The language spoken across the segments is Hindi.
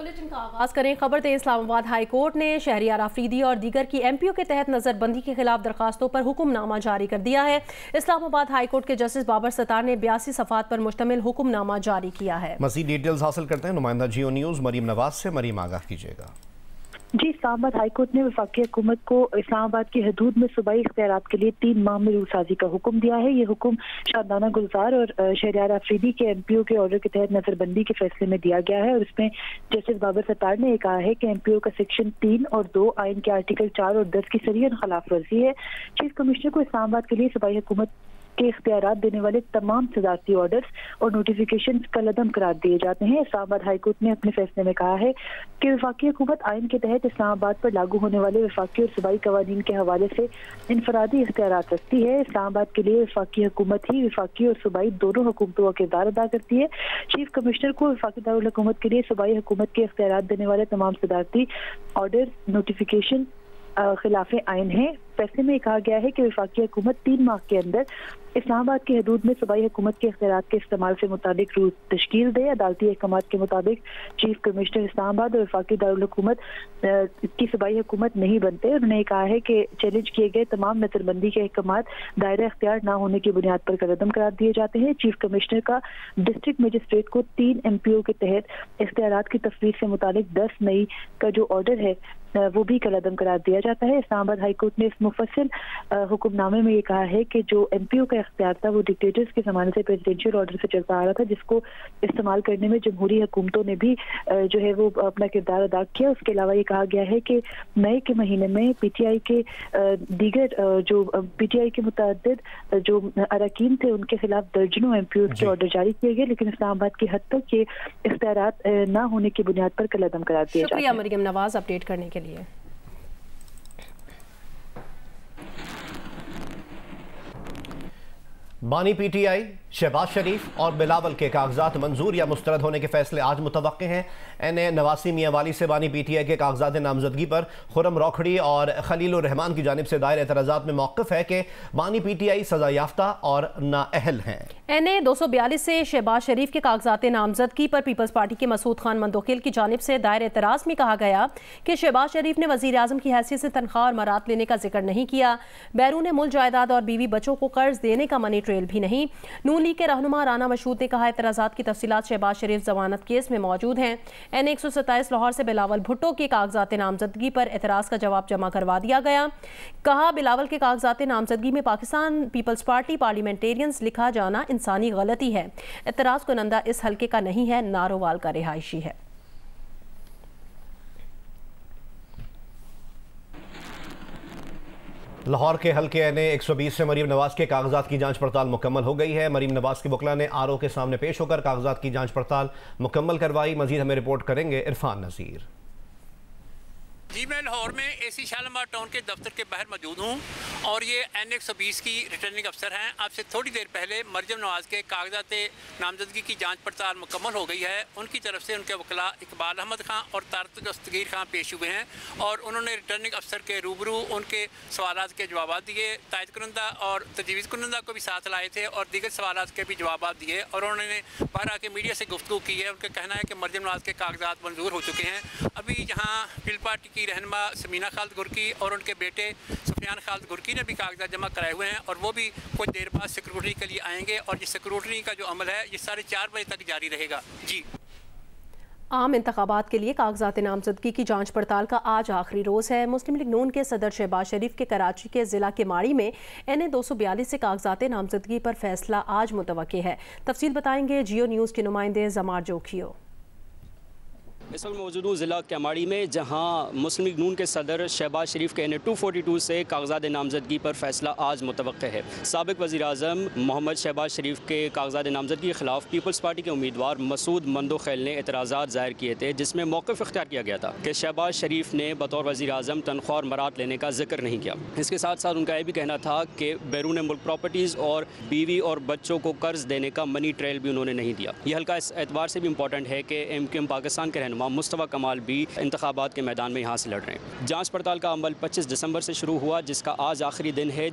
बुलेटिन का आगाज करें। खबर थे इस्लामाबाद हाई कोर्ट ने शहरियार आफरीदी और दीगर की एमपीओ के तहत नजरबंदी के खिलाफ दरखास्तों पर हुक्मनामा जारी कर दिया है। इस्लामाबाद हाई कोर्ट के जस्टिस बाबर सत्तार ने 82 सफ़ात पर मुश्तमिल हुक्मनामा जारी किया है। मज़ीद डिटेल्स हासिल करते हैं नुमाइंदा जियो न्यूज़ मरीम नवाज से। मरीम, आगाह कीजिएगा। जी, इस्लामाबाद हाईकोर्ट ने वफाकी हुकूमत को इस्लामाबाद की हदूद में सूबाई इख्तियारात के लिए 3 माह में रूल साजी का हुक्म दिया है। ये हुक्म शादाना गुलजार और शहरियार आफरीदी के एमपीओ के ऑर्डर के तहत नजरबंदी के फैसले में दिया गया है और इसमें जस्टिस बाबर सत्तार ने कहा है कि एमपीओ का सेक्शन 3 और 2 आइन के आर्टिकल 4 और 10 की सरीहन खिलाफ वर्जी है। चीफ कमिश्नर को इस्लामाबाद के लिए सूबाई हुकूमत के इख्तियारात देने वाले तमाम सदारती ऑर्डर्स और नोटिफिकेशन कलअदम करार दिए जाते हैं। इस्लामाबाद हाईकोर्ट ने अपने फैसले में कहा है कि वफाकी हुकूमत आइन के तहत इस्लामाबाद पर लागू होने वाले वफाकी और सूबाई कवानीन के हवाले से इनफरादी इख्तियारात रखती है। इस्लामाबाद के लिए वफाकी हुकूमत ही वफाकी और सूबाई दोनों हुकूमतों का किरदार अदा करती है। चीफ कमिश्नर को वफाकी दारुल हुकूमत के लिए सूबाई हुकूमत के इख्तियारात देने वाले तमाम सदारती ऑर्डर नोटिफिकेशन खिलाफ आइन है। फैसले में कहा गया है कि वफाकी हुकूमत 3 माह के अंदर इस्लामाबाद की हदूद में सूबाई हुकूमत के इख्तियारात के इस्तेमाल से मुताबिक रूल तश्कील दे। अदालती अहकामात के मुताबिक चीफ कमिश्नर इस्लामाबाद और वफाकी दारुल हुकूमत की सूबाई हुकूमत नहीं बनते। उन्होंने कहा है कि चैलेंज किए गए तमाम नजरबंदी के अहकामात दायरा इख्तियार न होने की बुनियाद पर कदम करार दिए जाते हैं। चीफ कमिश्नर का डिस्ट्रिक्ट मजिस्ट्रेट को 3 एमपीओ के तहत इख्तियारात की तफवीज से मुतालिक 10 मई का जो ऑर्डर है वो भी कलअदम करार दिया जाता है। इस्लामाबाद हाईकोर्ट ने इस मुफस्सिल हुक्मनामे में ये कहा है कि जो एमपीओ का इख्तियार था वो डिक्टेटर्स के ज़माने से प्रेसिडेंशियल ऑर्डर से चलता आ रहा था, जिसको इस्तेमाल करने में जमहूरी हुकूमतों ने भी जो है वो अपना किरदार अदा किया। उसके अलावा ये कहा गया है कि मई के महीने में पीटीआई के दीगर जो पीटीआई के मुतअद्दिद जो अरकान थे उनके खिलाफ दर्जनों एमपीओ के ऑर्डर जारी किए गए, लेकिन इस्लामाबाद की हद तक ये इख्तियारात न होने की बुनियाद पर कलअदम करार दिए जाते हैं। शुक्रिया मरियम नवाज अपडेट करने के लिए। बानी पीटीआई शहबाज शरीफ और बिलावल के कागजात मंजूर या मुस्तरद होने के फैसले आज मुतवक्के हैं। एनए नवासी मियां वाली से बानी पीटीआई के कागजात नामजदगी पर खुरम रोखड़ी और खलीलुर रहमान की जानिब से दायर एतराज़ात में मौक़िफ़ है कि बानी पीटीआई सजा याफ्ता और नाअहल हैं। एनए 242 से शहबाज शरीफ के कागजात नामजदगी पर पीपल्स पार्टी के मसूद खान मंदोखिल की जानिब से दायर एतराज़ में कहा गया कि शहबाज शरीफ ने वज़ीर आज़म की हैसियत से तनख्वाह और मरात लेने का जिक्र नहीं किया। बैरून मुल्क जायदाद और बीवी बच्चों को कर्ज देने का मनी ट्रेल भी नहीं। नून लीग के रहनुमा राना मशहूद ने कहा एतराज़ात की तफसीलात शहबाज शरीफ जमानत केस में मौजूद हैं। एनए 127 लाहौर से बिलावल भुट्टो के कागजात नामजदगी पर एतराज़ का जवाब जमा करवा दिया गया। कहा बिलावल के कागजात नामजदगी में पाकिस्तान पीपल्स पार्टी पार्लियामेंटेरियंस लिखा जाना इंसानी गलती है। एतराज़ कुनंदा इस हल्के का नहीं है, नारोवाल का रिहायशी है। लाहौर के हल्के एनए 120 से मरीम नवाज के कागजात की जांच पड़ताल मुकम्मल हो गई है। मरीम नवाज के वकला ने आरओ के सामने पेश होकर कागजात की जांच पड़ताल मुकम्मल करवाई। मजीद हमें रिपोर्ट करेंगे इरफान नज़ीर। जी, मैं लाहौर में एसी शालीमार टाउन के दफ्तर के बाहर मौजूद हूँ और ये एन 120 की रिटर्निंग अफसर हैं। आपसे थोड़ी देर पहले मरियम नवाज के कागजात नामजदगी की जांच पड़ताल मुकम्मल हो गई है। उनकी तरफ से उनके वकला इकबाल अहमद खां और तारक दस्तगीर खां पेश हुए हैं और उन्होंने रिटर्निंग अफसर के रूबरू उनके सवालात के जवाब दिए। तायद कुनंदा और तजवीज़ कुनंदा को भी साथ लाए थे और दीगर सवालात के भी जवाब दिए और उन्होंने बाहर आके मीडिया से गुफ्तगू की है। उनका कहना है कि मरियम नवाज के कागजात मंजूर हो चुके हैं। अभी यहाँ पीपल्स पार्टी की रहनुमा समीना खालिद गुरकी और उनके बेटे सुफियान खालिद गुरकी ने भी कागजात जमा कराए हुए हैं और वो भी कुछ देर बाद सिक्योरिटी के लिए आएंगे और ये सिक्योरिटी का जो अमल है ये 4:30 बजे तक जारी रहेगा। जी, आम इंतखाबात के लिए कागजात नामजदगी की जांच पड़ताल का आज आखिरी रोज़ है। मुस्लिम लीग नून के सदर शहबाज शरीफ के कराची के ज़िला के माड़ी में एनए 242 से कागजात नामजदगी पर फैसला आज मुतवक्के है। तफसील बताएंगे जियो न्यूज़ के नुमाइंदे जमार जोखियो। इस वक्त मौजूद हूँ ज़िला कैमाड़ी में, जहाँ मुस्लिम लीग नून के सदर शहबाज शरीफ के एनए 242 से कागजात नामजदगी पर फैसला आज मुतवक्के है। साबिक वज़ीर आज़म मोहम्मद शहबाज शरीफ के कागजात नामजदगी के खिलाफ पीपल्स पार्टी के उम्मीदवार मसूद मंदोखिल ने एतराज़ात ज़ाहिर किए थे, जिसमें मौक़िफ़ इख्तियार किया गया था कि शहबाज शरीफ ने बतौर वज़ीर आज़म तनख्वाह और मरात लेने का जिक्र नहीं किया। इसके साथ साथ उनका यह भी कहना था कि बैरून मुल्क प्रॉपर्टीज़ और बीवी और बच्चों को कर्ज देने का मनी ट्रेल भी उन्होंने नहीं दिया। यह हल्का इस एतबार से भी इंपॉर्टेंट है कि MQM पाकिस्तान के रहनुमा मुस्तफ़ा कमाल भी इंतखाबात के मैदान में यहाँ से लड़ रहे हैं। जांच पड़ताल का अमल 25 दिसंबर से शुरू हुआ, जिसका आज आखिरी दिन है।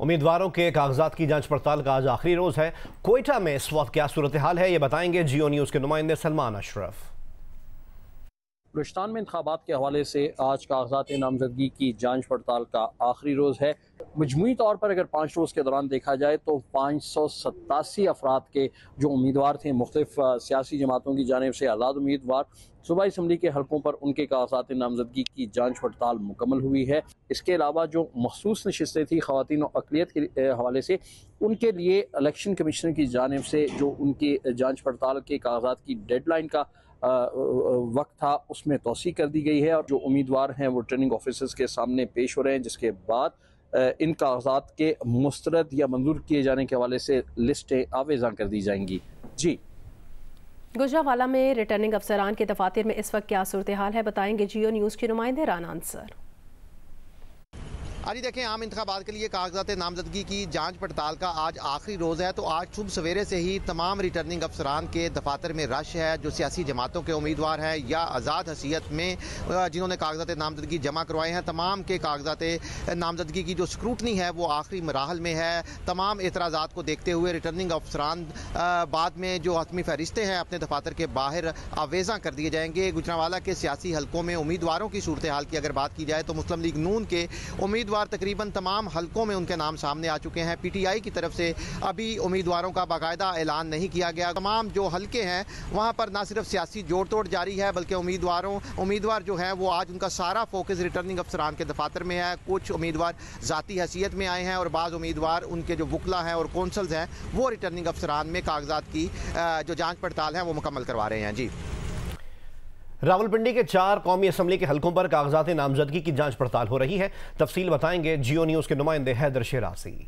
उम्मीदवारों के कागजात की जांच पड़ताल का आज आखिरी रोज है। कोयटा में इस वक्त क्या सूरत हाल है, ये बताएंगे जियो न्यूज के नुमाइंदे सलमान अशरफ। बलूचिस्तान में इंतखाबात के हवाले से आज कागजात नामजदगी की जांच पड़ताल का आखिरी रोज़ है। मजमूई तौर पर अगर 5 रोज़ के दौरान देखा जाए तो 587 अफराद के जो उम्मीदवार थे मुख्तलिफ सियासी जमातों की जानिब से आज़ाद उम्मीदवार, सूबाई असम्बली के हलकों पर उनके कागजात नामजदगी की जांच पड़ताल मुकम्मल हुई है। इसके अलावा जो मखसूस नशिस्तें थी ख़वातीन और अक़लियत के हवाले से, उनके लिए इलेक्शन कमीशन की जानिब से जो उनकी जांच पड़ताल के कागजात की डेडलाइन का वक्त था उसमें तोसी कर दी गई है और जो उम्मीदवार हैं वो रिटर्निंग ऑफिसर्स के सामने पेश हो रहे हैं, जिसके बाद इन कागजात के मुस्तरद या मंजूर किए जाने के हवाले से लिस्टें आवेज़ा कर दी जाएंगी। जी, गुजरावाला में रिटर्निंग अफसरान के दफातर में इस वक्त क्या सूरत हाल है, बताएंगे जियो न्यूज़ के नुमाइंदे राना अंसर। अभी देखें, आम इंतखाबात के लिए कागजात नामजदगी की जांच पड़ताल का आज आखिरी रोज़ है, तो आज सुबह सवेरे से ही तमाम रिटर्निंग अफसरान के दफातर में रश है। जो सियासी जमातों के उम्मीदवार हैं या आज़ाद हसीयत में जिन्होंने कागजात नामजदगी जमा करवाए हैं, तमाम के कागजात नामजदगी की जो स्क्रूटनी है वो आखिरी मराहल में है। तमाम एतराज़ात को देखते हुए रिटर्निंग अफसरान बाद में जो हतमी फहरिस्तें हैं अपने दफातर के बाहर आवेज़ा कर दिए जाएंगे। गुजरांवाला के सियासी हलकों में उम्मीदवारों की सूरत हाल की अगर बात की जाए तो मुस्लिम लीग नून के उम्मीदवार तकरीबन तमाम हलकों में उनके नाम सामने आ चुके हैं। पीटीआई की तरफ से अभी उम्मीदवारों का बाकायदा ऐलान नहीं किया गया। तमाम जो हलके हैं वहां पर ना सिर्फ सियासी जोड़ तोड़ जारी है बल्कि उम्मीदवार जो हैं वो आज उनका सारा फोकस रिटर्निंग अफसरान के दफातर में है। कुछ उम्मीदवार ज़ाती हैसियत में आए हैं और बाज़ उम्मीदवार उनके जो वकला हैं और कौंसल्स हैं वो रिटर्निंग अफसरान में कागजात की जो जाँच पड़ताल है वो मुकम्मल करवा रहे हैं। जी, रावलपिंडी के 4 कौमी असम्बली के हलकों पर कागजात नामजदगी की जांच पड़ताल हो रही है। तफसील बताएंगे जियो न्यूज़ के नुमाइंदे हैदर शिराजी।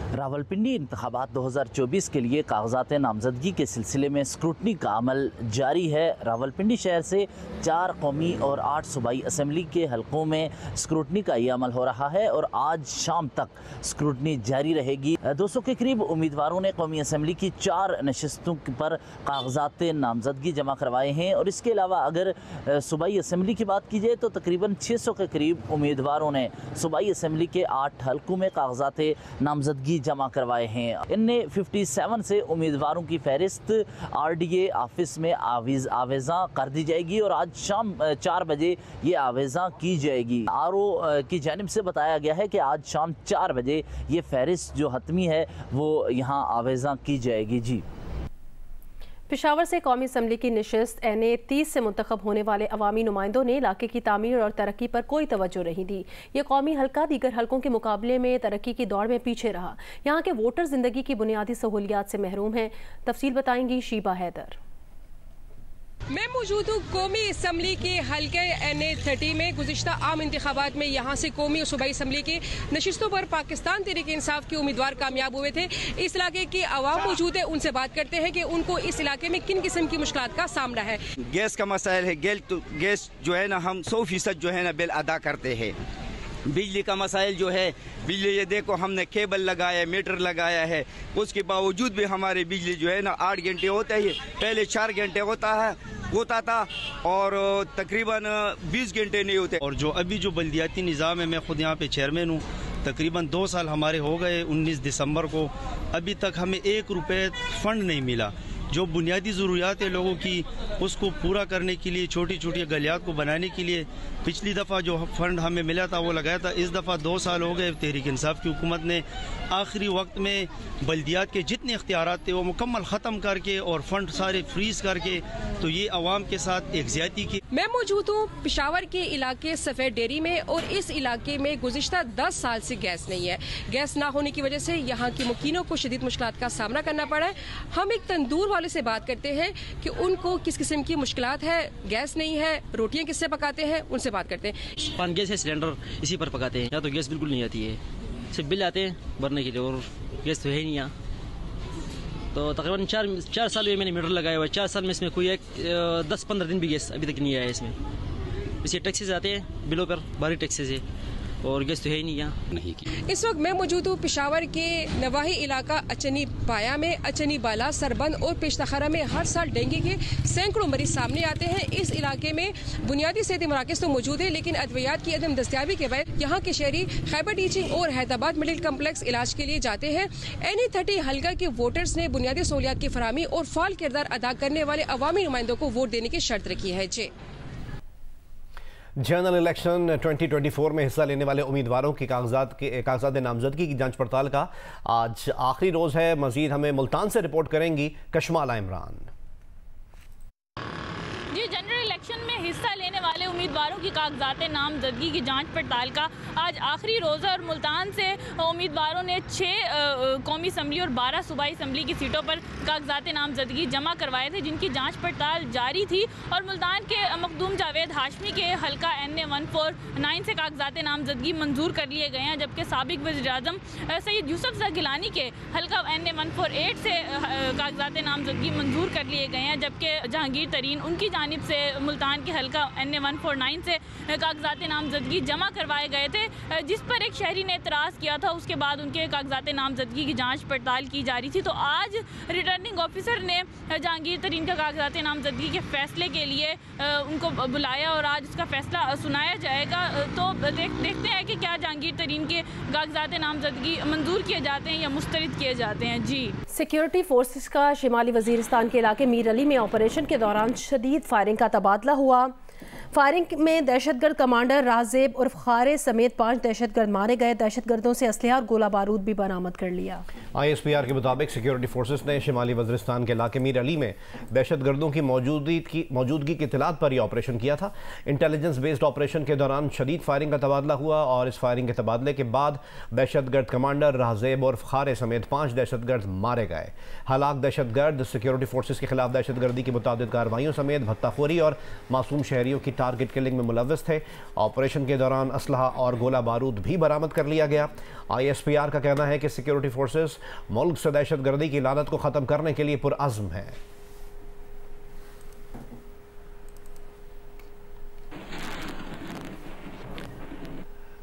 रावलपिंडी इंतखाबात 2024 के लिए कागजात नामजदगी के सिलसिले में स्क्रूटनी का अमल जारी है। रावलपिंडी शहर से 4 कौमी और 8 सूबाई असम्बली के हलकों में स्क्रूटनी का ये अमल हो रहा है और आज शाम तक स्क्रूटनी जारी रहेगी। 200 के करीब उम्मीदवारों ने कौमी असम्बली की 4 नशस्तों पर कागजात नामजदगी जमा करवाए हैं और इसके अलावा अगर सूबाई असम्बली की बात की जाए तो तकरीबन 600 के करीब उम्मीदवारों ने सूबाई असम्बली के 8 हलकों में कागजात नामजदगी जमा करवाए हैं। इनमें 57 से उम्मीदवारों की फहरिस्त RDA ऑफिस में आवेज़ा कर दी जाएगी और आज शाम 4 बजे ये आवेज़ा की जाएगी। RO की जानिब से बताया गया है कि आज शाम 4 बजे ये फहरिस्त जो हतमी है वो यहाँ आवेज़ा की जाएगी। जी, पेशावर से कौमी असम्बली की नशिस्त NA 30 से मुंतखब होने वाले अवामी नुमाइंदों ने इलाके की तामीर और तरक्की पर कोई तवज्जो नहीं दी। ये कौमी हल्का दीगर हल्कों के मुकाबले में तरक्की की दौड़ में पीछे रहा। यहाँ के वोटर जिंदगी की बुनियादी सहूलियात से महरूम हैं। तफसील बताएंगी शीबा हैदर। मैं मौजूद हूँ कौमी असम्बली के हल्के NA 30 में। गुज़िश्ता आम इंतखाबात में यहाँ से कौमी और सूबाई असम्बली की नशिस्तों पर पाकिस्तान तहरीक इंसाफ के उम्मीदवार कामयाब हुए थे। इस इलाके की आवाम मौजूद है, उनसे बात करते हैं कि उनको इस इलाके में किन किस्म की मुश्किलात का सामना है। गैस का मसाइल है, गैस जो है ना हम 100% जो है ना बिल अदा करते हैं। बिजली का मसाइल जो है, बिजली ये देखो हमने केबल लगाया, मीटर लगाया है, उसके बावजूद भी हमारी बिजली जो है ना 8 घंटे होता है, पहले 4 घंटे होता था और तकरीबन 20 घंटे नहीं होते। और जो अभी जो बल्दियाती निज़ाम है, मैं खुद यहाँ पे चेयरमैन हूँ, तकरीबन 2 साल हमारे हो गए। 19 दिसंबर को अभी तक हमें 1 रुपये फंड नहीं मिला। जो बुनियादी ज़रूरियात है लोगों की उसको पूरा करने के लिए, छोटी छोटी गलियात को बनाने के लिए पिछली दफ़ा जो फंड हमें मिला था वो लगाया था। इस दफ़ा 2 साल हो गए, तहरीक इंसाफ की हुकूमत ने आखिरी वक्त में बल्दियात के जितने इख्तियारात थे वो मुकम्मल ख़त्म करके और फंड सारे फ्रीज करके तो ये अवाम के साथ एक ज़्यादती की। मैं मौजूद हूँ पेशावर के इलाके सफ़ेद डेरी में और इस इलाके में गुज़िश्ता 10 साल से गैस नहीं है। गैस ना होने की वजह से यहाँ के मुकीनों को शदीद मुश्किलात का सामना करना पड़ा है। हम एक तंदूर वाले से बात करते हैं कि उनको किस किस्म की मुश्किलात है, गैस नहीं है, रोटियाँ किससे पकाते हैं, उनसे बात करते हैं। पान गैस है, सिलेंडर इसी पर पकाते हैं। या तो गैस बिल्कुल नहीं आती है, सिर्फ बिल आते हैं भरने के लिए और गैस तो है ही नहीं यहाँ। तो तकरीबन 4 साल में मैंने मीटर लगाया हुआ है। 4 साल में इसमें कोई 10-15 दिन भी गैस अभी तक नहीं आया है इसमें। इसे टैक्सेस आते हैं बिलों पर, भारी टैक्सेस है। और गैस तो है नहीं यहाँ नहीं की। इस वक्त मैं मौजूद हूँ पिशावर के नवाही इलाका अचनी पाया में। अचनी बाला, सरबंद और पेशतखरा में हर साल डेंगू के सैकड़ों मरीज सामने आते हैं। इस इलाके में बुनियादी सेहती मराकज़ तो मौजूद है, लेकिन अद्वियात की अदम दस्तियाबी के बाद यहाँ के शहरी खैबर टीचिंग और हैदराबाद मेडिकल कम्प्लेक्स इलाज के लिए जाते हैं। NE30 हल्का के वोटर्स ने बुनियादी सहूलियात की फराहमी और फाल किरदार अदा करने वाले अवामी नुमाइंदों को वोट देने की शर्त रखी है। जी, जनरल इलेक्शन 2024 में हिस्सा लेने वाले उम्मीदवारों के कागजात नामजदगी की जांच पड़ताल का आज आखिरी रोज है। मजीद हमें मुल्तान से रिपोर्ट करेंगी कशमाला इमरान। जनरल इलेक्शन में हिस्सा लेने वाले उम्मीदवारों की कागजात नामजदगी की जांच पड़ताल का आज आखिरी रोज़ है और मुल्तान से उम्मीदवारों ने 6 कौमी असम्बली और 12 सूबाई असम्बली की सीटों पर कागजात नामजदगी जमा करवाए थे, जिनकी जांच पड़ताल जारी थी। और मुल्तान के मखदूम जावेद हाशमी के हल्का NA149 से कागजात नामजदगी मंजूर कर लिए गए हैं, जबकि साबिक वज़ीर-ए-आज़म सैयद यूसुफ ज़र गिलानी के हल्का NA148 से कागजात नामजदगी मंजूर कर लिए गए हैं, जबकि जहांगीर तरीन उनकी जानिब से मुल्तान के हल्का NA149 से कागजात नामजदगी जमा करवाए गए थे, जिस पर एक शहरी ने एतराज़ किया था। उसके बाद उनके कागजात नामजदगी की जांच पड़ताल की जा रही थी। तो आज रिटर्निंग ऑफिसर ने जहांगीर तरीन का कागजात नामजदगी के फैसले के लिए उनको बुलाया और आज उसका फैसला सुनाया जाएगा। तो देखते हैं कि क्या जहांगीर तरीन के कागजात नामजदगी मंजूर किए जाते हैं या मुस्तरद किए जाते हैं। जी, सिक्योरिटी फोर्सेस का शिमाली वजीरिस्तान के इलाके मीर अली में ऑपरेशन के दौरान शदीद फायरिंग का तबादला हुआ। फायरिंग में दहशतगर्द कमांडर राजेब उर्फ खारे समेत 5 दहशतगर्द मारे गए। दहशतगर्दों से असलहा और गोला बारूद भी बरामद कर लिया। ISPR के मुताबिक सिक्योरिटी फोर्सेस ने शिमाली वज़ीरिस्तान के इलाके मीर अली में दहशतगर्दों की मौजूदगी की इत्तलात पर यह ऑपरेशन किया था। इंटेलिजेंस बेस्ड ऑपरेशन के दौरान शदीद फायरिंग का तबादला हुआ और इस फायरिंग के तबादले के बाद दहशतगर्द कमांडर राजेब उर्फ खारे समेत 5 दहशतगर्द मारे गए। हलाक दहशतगर्द सिक्योरिटी फोर्सेस के खिलाफ दहशतगर्दी की मुतादिद कार्रवाइयों समेत भत्ताखोरी और मासूम शहरियों की टारगेट किलिंग में मुलव्वस थे। ऑपरेशन के दौरान असलहा और गोला बारूद भी बरामद कर लिया गया। ISPR का कहना है कि सिक्योरिटी फोर्सेस मुल्क से दहशतगर्दी की लानत को ख़त्म करने के लिए पुरअज़्म है।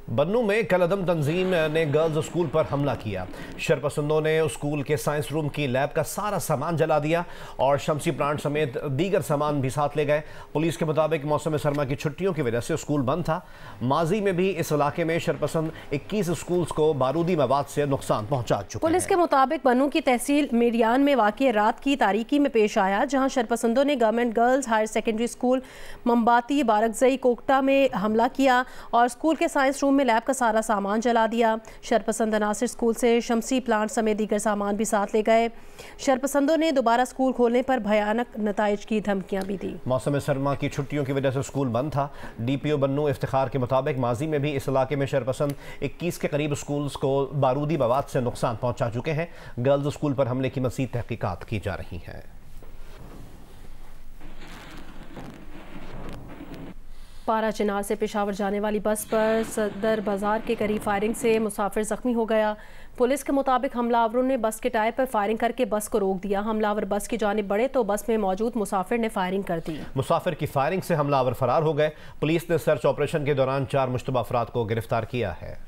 बन्नू में कलअदम तंजीम ने गर्ल्स स्कूल पर हमला किया। शरपसंदों ने स्कूल के साइंस रूम की लैब का सारा सामान जला दिया और शमसी प्लांट समेत दीगर सामान भी साथ ले गए। पुलिस के मुताबिक मौसम सरमा की छुट्टियों की वजह से स्कूल बंद था। माजी में भी इस इलाके में शरपसंद 21 स्कूल्स को बारूदी मवाद से नुकसान पहुंचा चुके हैं। पुलिस के मुताबिक बन्नू की तहसील मेरियान में वाक़िया रात की तारीकी में पेश आया, जहां शरपसंदों ने government girls higher secondary school Mambati Barakzai Kokta में हमला किया और स्कूल के साइंस रूम में लैब का सारा सामान जला दिया। शरपसंद अनासिर स्कूल से शमसी प्लांट समेत दीगर सामान भी साथ ले गए। शरपसंदों ने दोबारा स्कूल खोलने पर भयानक नताइज की धमकियां भी दी। मौसम सरमा की छुट्टियों की वजह से स्कूल बंद था। DPO बन्नू इफ्तिखार के मुताबिक माजी में भी इस इलाके में शरपसंद 21 के करीब स्कूल्स को बारूदी मवाद से नुकसान पहुंचा चुके हैं। गर्ल्स स्कूल पर हमले की मज़ीद तहकीकात की जा रही है। पारा चिनार से पेशावर जाने वाली बस पर सदर बाजार के करीब फायरिंग से मुसाफिर जख्मी हो गया। पुलिस के मुताबिक हमलावरों ने बस के टायर पर फायरिंग करके बस को रोक दिया। हमलावर बस की जानिब बढ़े तो बस में मौजूद मुसाफिर ने फायरिंग कर दी। मुसाफिर की फायरिंग से हमलावर फरार हो गए। पुलिस ने सर्च ऑपरेशन के दौरान 4 मुश्तबा अफराद को गिरफ्तार किया है।